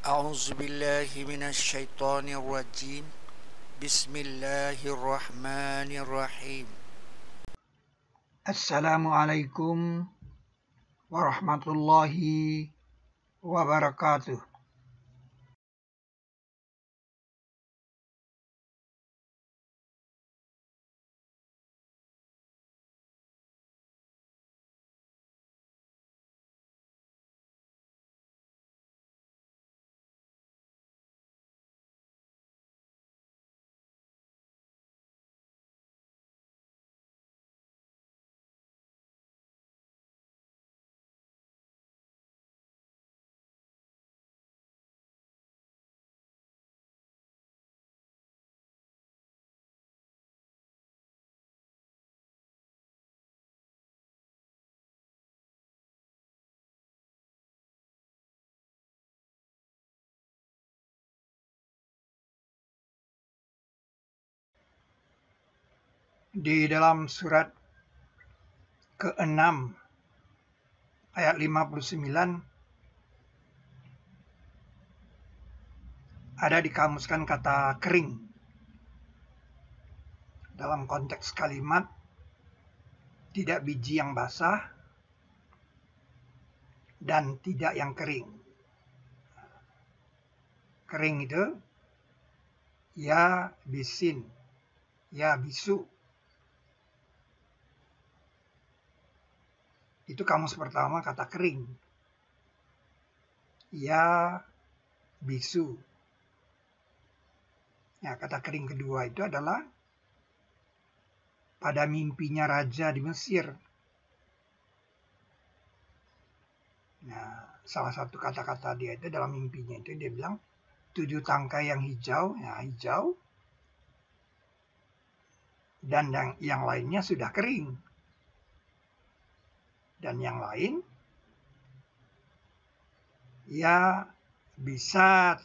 أعوذ بالله من الشيطان الرجيم بسم الله الرحمن الرحيم Assalamualaikum warahmatullahi wabarakatuh. Di dalam surat ke-6 ayat 59 ada dikamuskan kata kering. Dalam konteks kalimat tidak biji yang basah dan tidak yang kering. Kering itu ya bisin, ya bisu. Itu kamus pertama kata kering. Ya bisu. Ya, kata kering kedua itu adalah pada mimpinya raja di Mesir. Nah, salah satu kata-kata dia itu dalam mimpinya itu dia bilang 7 tangkai yang hijau, ya hijau, dan yang lainnya sudah kering. Dan yang lain ya bisa.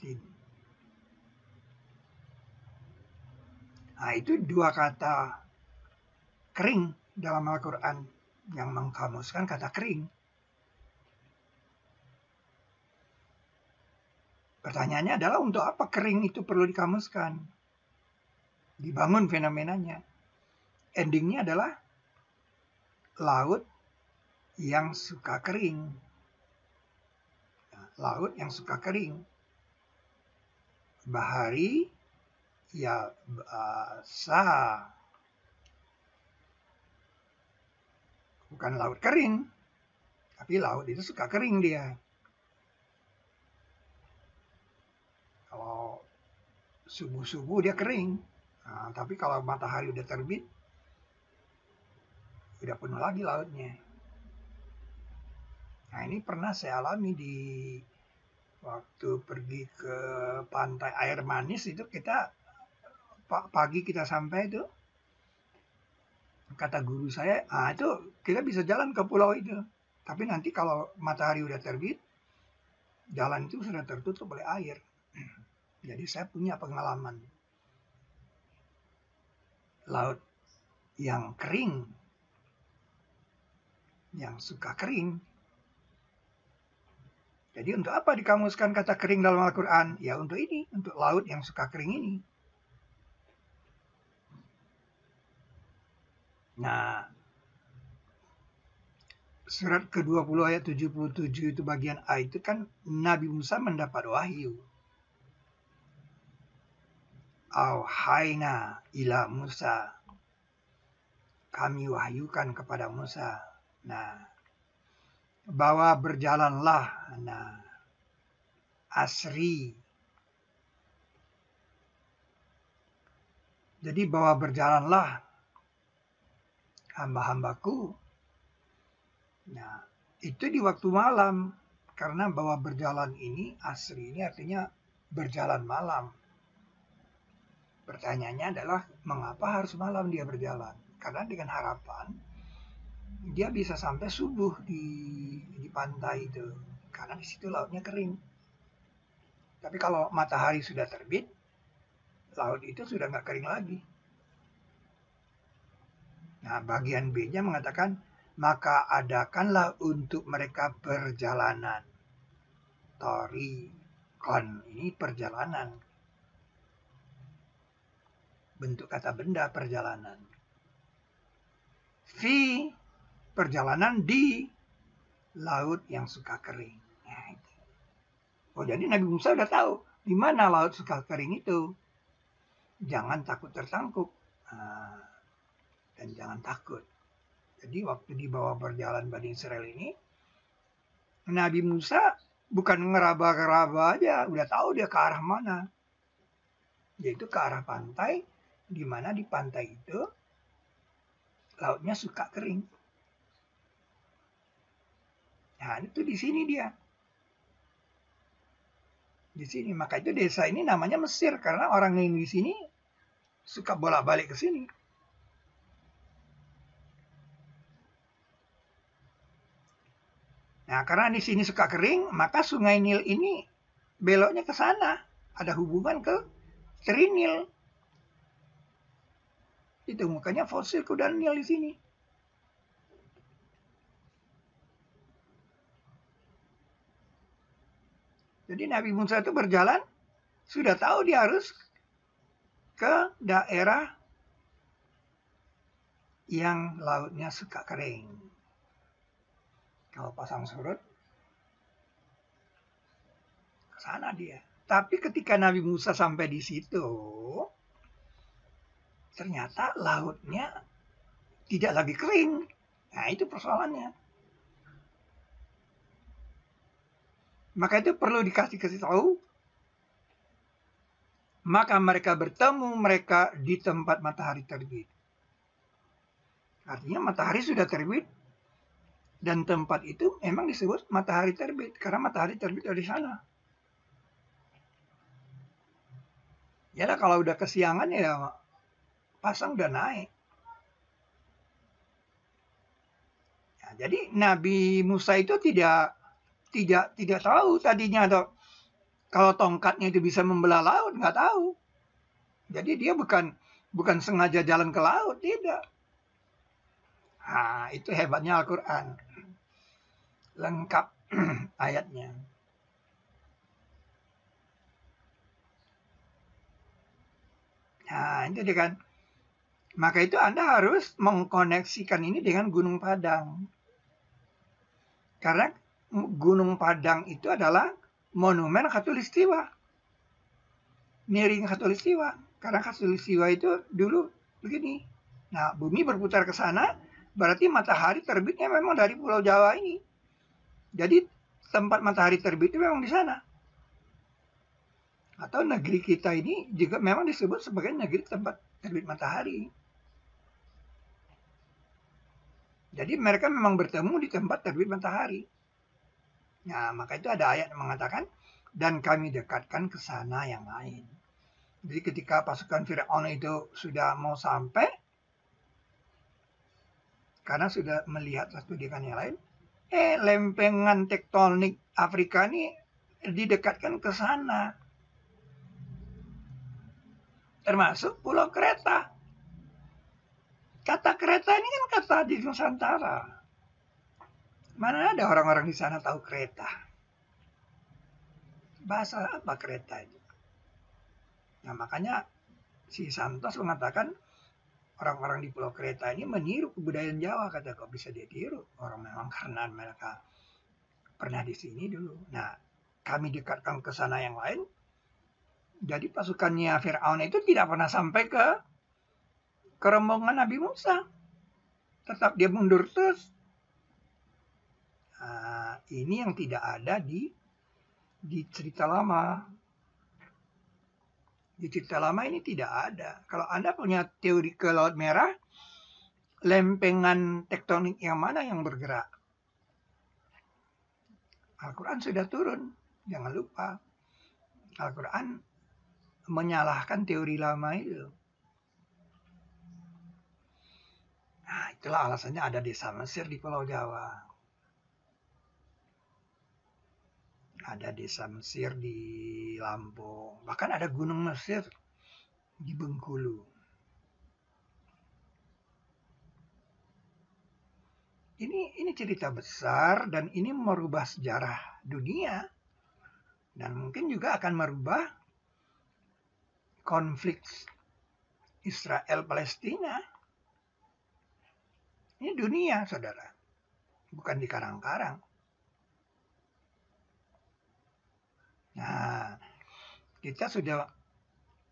Nah, itu dua kata kering dalam Al-Quran yang mengkamuskan kata kering. Pertanyaannya adalah untuk apa kering itu perlu dikamuskan? Dibangun fenomenanya. Endingnya adalah laut yang suka kering. Laut yang suka kering. Bahari ya basah. Bukan laut kering, tapi laut itu suka kering dia. Kalau subuh-subuh dia kering, nah, tapi kalau matahari udah terbit, udah penuh lagi lautnya. Nah, ini pernah saya alami di waktu pergi ke pantai air manis itu. Kita pagi kita sampai itu, kata guru saya, itu kita bisa jalan ke pulau itu. Tapi nanti kalau matahari udah terbit, jalan itu sudah tertutup oleh air. Jadi saya punya pengalaman. Laut yang kering, yang suka kering. Jadi untuk apa dikamuskan kata kering dalam Al-Quran? Ya untuk ini, untuk laut yang suka kering ini. Nah, surat ke-20 ayat 77 itu bagian A itu kan Nabi Musa mendapat wahyu. Auhayna ila Musa. Kami wahyukan kepada Musa. Nah, bahwa berjalanlah. Nah, asri. Jadi bahwa berjalanlah hamba-hambaku. Nah, itu di waktu malam. Karena bahwa berjalan ini, asri ini artinya berjalan malam. Pertanyaannya adalah mengapa harus malam dia berjalan? Karena dengan harapan dia bisa sampai subuh di pantai itu. Karena di situ lautnya kering. Tapi kalau matahari sudah terbit, laut itu sudah nggak kering lagi. Nah, bagian B-nya mengatakan, maka adakanlah untuk mereka perjalanan. Tori. Kon ini perjalanan. Bentuk kata benda perjalanan. Fi perjalanan di laut yang suka kering. Nah, itu. Oh, jadi Nabi Musa udah tahu di mana laut suka kering itu. Jangan takut tersangkut. Dan jangan takut. Jadi waktu dibawa berjalan Bani Israel ini, Nabi Musa bukan ngeraba-ngeraba aja, udah tahu dia ke arah mana. Yaitu ke arah pantai, di mana di pantai itu lautnya suka kering. Nah, itu di sini dia. Di sini, maka itu desa ini namanya Mesir karena orang yang di sini suka bolak-balik ke sini. Nah, karena di sini suka kering, maka Sungai Nil ini beloknya ke sana. Ada hubungan ke Trinil. Itu makanya fosil kuda Nil di sini. Jadi Nabi Musa itu berjalan, sudah tahu dia harus ke daerah yang lautnya suka kering. Kalau pasang surut, ke sana dia. Tapi ketika Nabi Musa sampai di situ, ternyata lautnya tidak lagi kering. Nah, itu persoalannya. Maka itu perlu dikasih tahu. Maka mereka bertemu mereka di tempat matahari terbit. Artinya matahari sudah terbit. Dan tempat itu memang disebut matahari terbit. Karena matahari terbit dari sana. Ya lah, kalau udah kesiangan ya pasang udah naik. Ya, jadi Nabi Musa itu tidak tahu tadinya kalau tongkatnya itu bisa membelah laut, nggak tahu. Jadi dia bukan sengaja jalan ke laut, tidak. Nah, itu hebatnya Al-Quran. Lengkap ayatnya. Nah, itu dia kan. Maka itu Anda harus mengkoneksikan ini dengan Gunung Padang. Karena Gunung Padang itu adalah monumen Khatulistiwa. Miring Khatulistiwa. Karena Khatulistiwa itu dulu begini. Nah, bumi berputar ke sana, berarti matahari terbitnya memang dari Pulau Jawa ini. Jadi tempat matahari terbit itu memang di sana. Atau negeri kita ini juga memang disebut sebagai negeri tempat terbit matahari. Jadi mereka memang bertemu di tempat terbit matahari. Nah, maka itu ada ayat yang mengatakan, dan kami dekatkan ke sana yang lain. Jadi ketika pasukan Fir'aun itu sudah mau sampai, karena sudah melihat satu dengan yang lain, lempengan tektonik Afrika ini didekatkan ke sana. Termasuk Pulau Kreta. Kata kereta ini kan kata di Nusantara. Mana ada orang-orang di sana tahu kereta? Bahasa apa kereta itu? Nah, makanya si Santos mengatakan orang-orang di Pulau Kreta ini meniru kebudayaan Jawa. Kata kok bisa dia tiru? Orang memang karena mereka pernah di sini dulu. Nah, kami dekatkan ke sana yang lain. Jadi pasukannya Fir'aun itu tidak pernah sampai ke rombongan Nabi Musa. Tetap dia mundur terus. Nah, ini yang tidak ada di cerita lama. Di cerita lama ini tidak ada. Kalau Anda punya teori ke Laut Merah, lempengan tektonik yang mana yang bergerak? Al-Quran sudah turun. Jangan lupa. Al-Quran menyalahkan teori lama itu. Nah, itulah alasannya ada desa Mesir di Pulau Jawa. Ada desa Mesir di Lampung. Bahkan ada gunung Mesir di Bengkulu. Ini cerita besar dan ini merubah sejarah dunia. Dan mungkin juga akan merubah konflik Israel-Palestina. Ini dunia, saudara. Bukan di karang-karang. Nah, kita sudah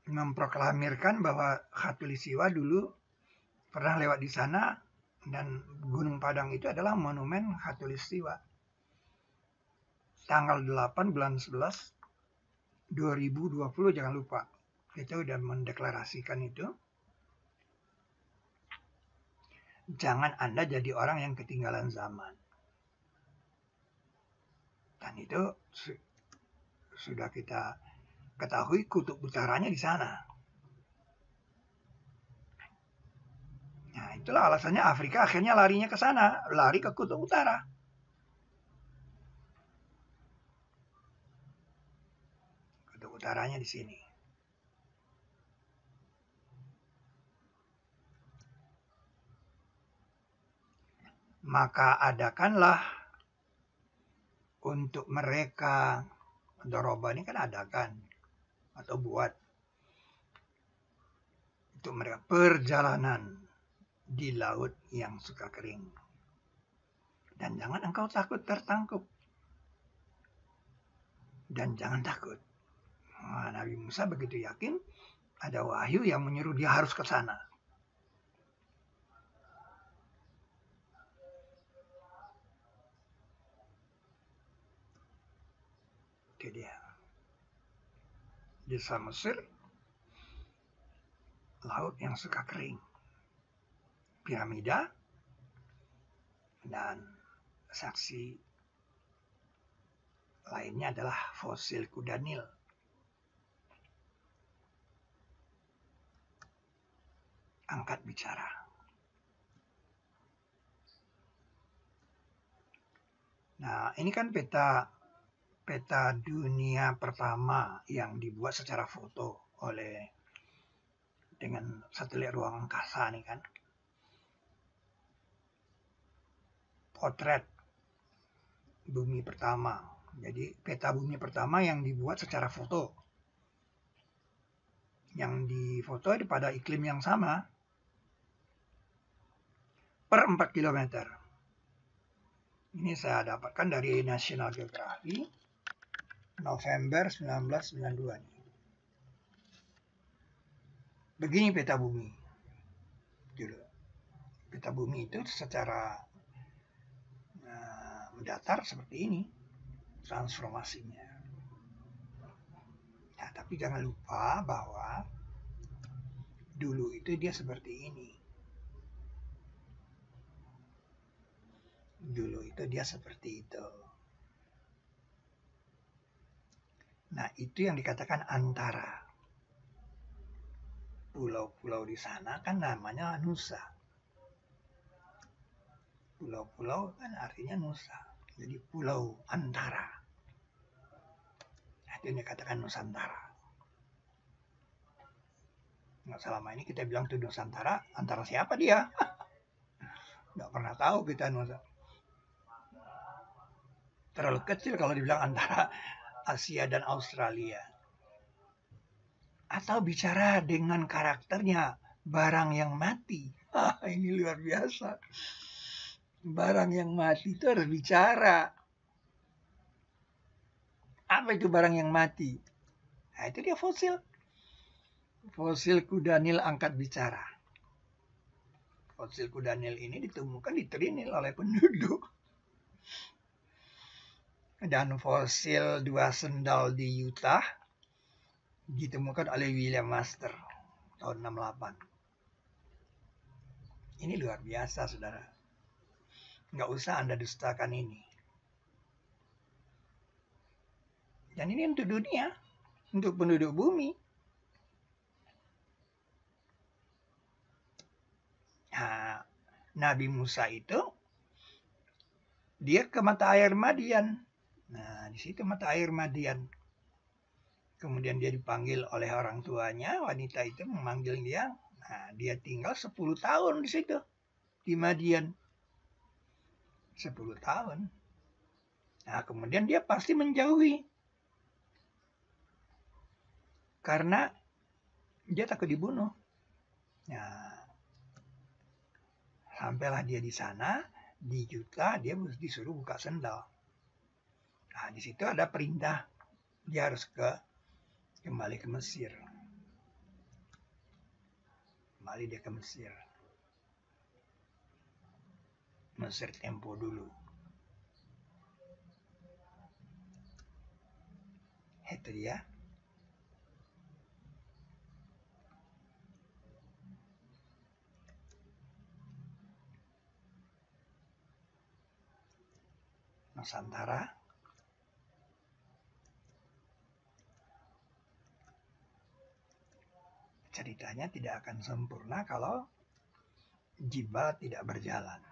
memproklamirkan bahwa Khatulistiwa dulu pernah lewat di sana, dan Gunung Padang itu adalah monumen Khatulistiwa. Tanggal 8 bulan 11 2020, jangan lupa. Kita sudah mendeklarasikan itu. Jangan Anda jadi orang yang ketinggalan zaman. Dan itu sudah kita ketahui, kutub utaranya di sana. Nah, itulah alasannya Afrika akhirnya larinya ke sana, lari ke kutub utara. Kutub utaranya di sini. Maka adakanlah untuk mereka, doroba ini kan adakan atau buat, untuk mereka perjalanan di laut yang suka kering. Dan jangan engkau takut tertangkap. Dan jangan takut. Nah, Nabi Musa begitu yakin ada wahyu yang menyuruh dia harus ke sana. Itu dia. Di Mesir, laut yang suka kering. Piramida dan saksi lainnya adalah fosil kuda Nil. Angkat bicara. Nah, ini kan peta dunia pertama yang dibuat secara foto dengan satelit ruang angkasa nih kan. Potret bumi pertama. Jadi peta bumi pertama yang dibuat secara foto. Yang difoto pada iklim yang sama per 4 km. Ini saya dapatkan dari National Geographic November 1992 nih. Begini peta bumi. Peta bumi itu secara mendatar seperti ini transformasinya. Nah, tapi jangan lupa bahwa dulu itu dia seperti ini. Dulu itu dia seperti itu. Nah, itu yang dikatakan antara. Pulau-pulau di sana kan namanya Nusa. Pulau-pulau kan artinya Nusa. Jadi pulau antara. Nah, itu yang dikatakan Nusantara. Nah, selama ini kita bilang itu Nusantara, antara siapa dia? Nggak pernah tahu kita Nusa. Terlalu kecil kalau dibilang antara Asia dan Australia. Atau bicara dengan karakternya barang yang mati. Ini luar biasa. Barang yang mati itu harus bicara. Apa itu barang yang mati? Nah, itu dia fosil. Fosil kuda Nil angkat bicara. Fosil kuda Nil ini ditemukan di Trinil oleh penduduk. Dan fosil dua sendal di Utah ditemukan oleh William Master tahun 68. Ini luar biasa, saudara. Nggak usah Anda dustakan ini. Dan ini untuk dunia, untuk penduduk bumi. Nah, Nabi Musa itu dia ke mata air Madian. Nah, di situ mata air Madian. Kemudian dia dipanggil oleh orang tuanya, wanita itu memanggil dia. Nah, dia tinggal 10 tahun di situ, di Madian. 10 tahun. Nah, kemudian dia pasti menjauhi. karena dia takut dibunuh. Nah, sampailah dia di sana, di Juta dia disuruh buka sendal. Nah, di situ ada perintah dia harus kembali ke Mesir. Kembali dia ke Mesir. Mesir tempo dulu. Itu dia. Nusantara. Ceritanya tidak akan sempurna kalau Jibal tidak berjalan.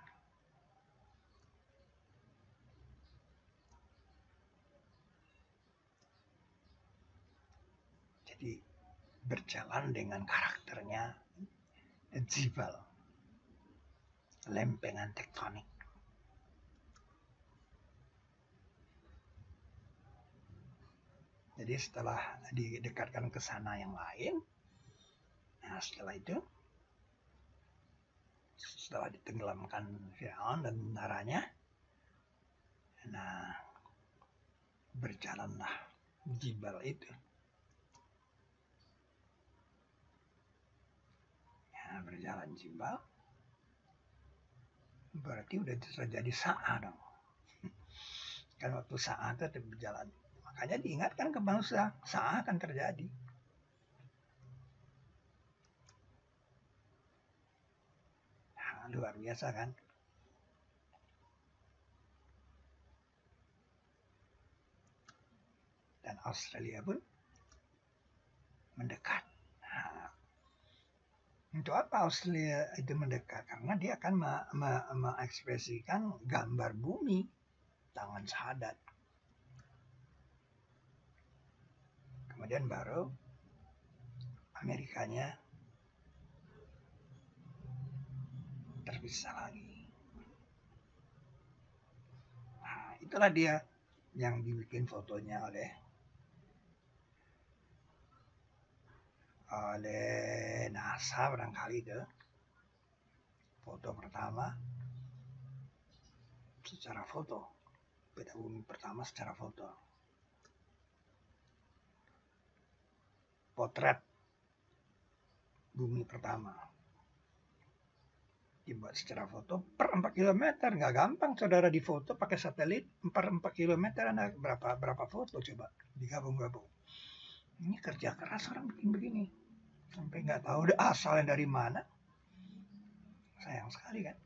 Jadi berjalan dengan karakternya Jibal, lempengan tektonik. Jadi setelah didekatkan ke sana yang lain, nah setelah itu, setelah ditenggelamkan Firaun dan tentaranya, nah berjalanlah Jibal itu. Ya, berjalan Jibal, berarti udah terjadi Sa'a dong. Kan waktu Sa'a itu berjalan. Makanya diingatkan ke bangsa, Sa'a akan terjadi. Nah, luar biasa kan? Dan Australia pun mendekat. Nah, untuk apa Australia itu mendekat? Karena dia akan mengekspresikan gambar bumi, tangan syahadat. Kemudian baru Amerikanya terpisah lagi. Nah, itulah dia yang dibikin fotonya oleh NASA barangkali itu. Foto pertama secara foto. Peta bumi pertama secara foto. Potret bumi pertama. Dibuat secara foto per 4 km. Nggak gampang saudara di foto pakai satelit. Per 4 km ada berapa foto coba digabung-gabung. Ini kerja keras orang bikin begini. Sampai nggak tahu asalnya dari mana. Sayang sekali kan.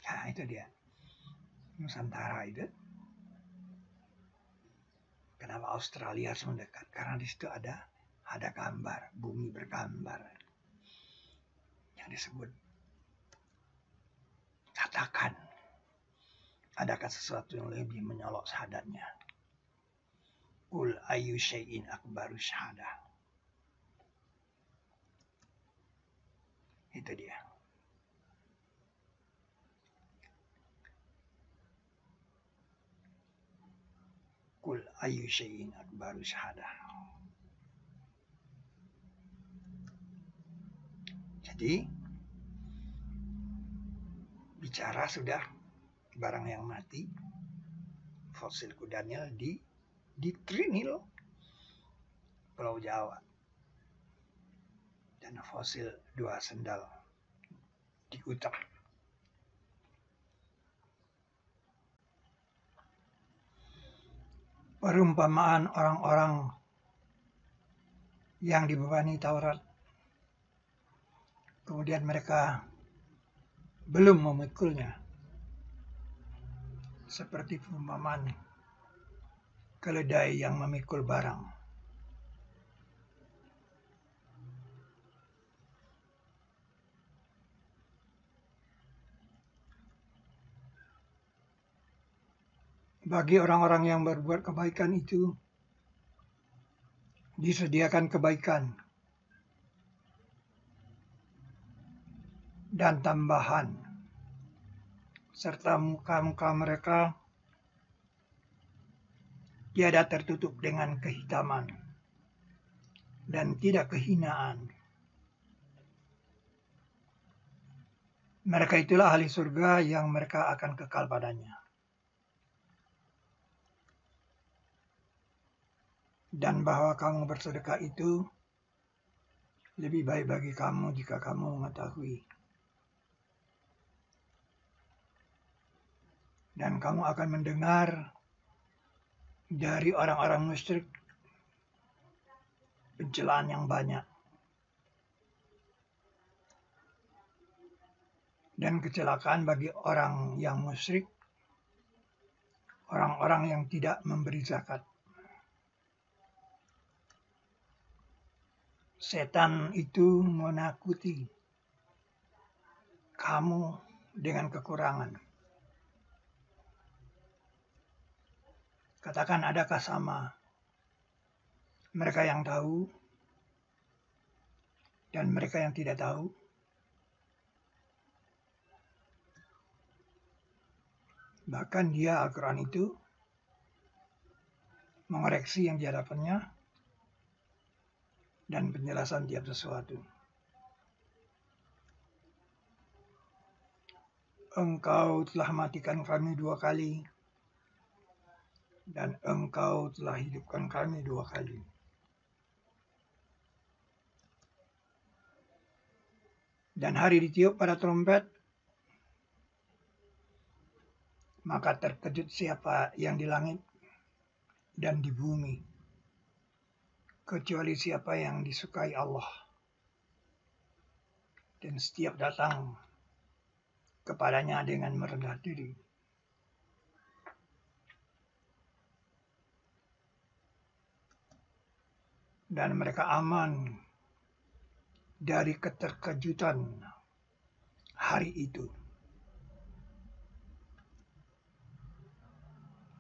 Nah itu dia. Nusantara itu. Kenapa Australia harus mendekat? Karena di situ ada gambar. Bumi bergambar. Yang disebut. Katakan. Adakah sesuatu yang lebih menyolok syahadatnya? Qul ayyu syai'in akbaru syahadah. Itu dia. Qul ayyu syai'in akbaru syahadah. Jadi bicara sudah barang yang mati, fosil kudanya di Trinil, Pulau Jawa, dan fosil 2 sendal di Utah. Perumpamaan orang-orang yang dibebani Taurat, kemudian mereka belum memikulnya, seperti perumpamaan keledai yang memikul barang. Bagi orang-orang yang berbuat kebaikan itu disediakan kebaikan dan tambahan, serta muka-muka mereka tiada tertutup dengan kehitaman. dan tidak kehinaan. Mereka itulah ahli surga yang mereka akan kekal padanya. Dan bahwa kamu bersedekah itu lebih baik bagi kamu jika kamu mengetahui. Dan kamu akan mendengar dari orang-orang musyrik pencelaan yang banyak. Dan kecelakaan bagi orang yang musyrik, orang-orang yang tidak memberi zakat. Setan itu menakuti kamu dengan kekurangan. Katakan, adakah sama mereka yang tahu dan mereka yang tidak tahu? Bahkan dia, Al-Quran itu, mengoreksi yang di hadapannya dan penjelasan tiap sesuatu. Engkau telah matikan kami 2 kali, dan engkau telah hidupkan kami 2 kali. Dan hari ditiup pada trompet, maka terkejut siapa yang di langit dan di bumi, kecuali siapa yang disukai Allah. Dan setiap datang kepadanya dengan merendah diri. Dan mereka aman dari keterkejutan hari itu.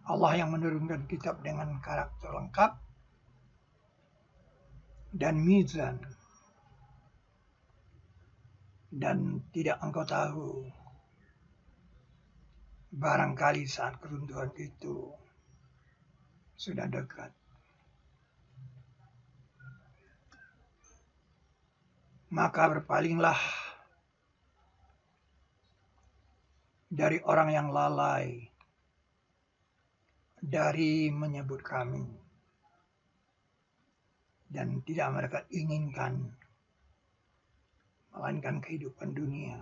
Allah yang menurunkan kitab dengan karakter lengkap dan mizan. Dan tidak engkau tahu, barangkali saat keruntuhan itu sudah dekat. Maka berpalinglah dari orang yang lalai dari menyebut kami, dan tidak mereka inginkan melainkan kehidupan dunia.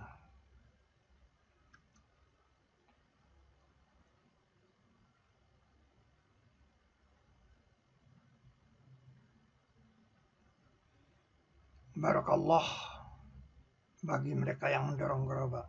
Barakallah bagi mereka yang mendorong gerobak.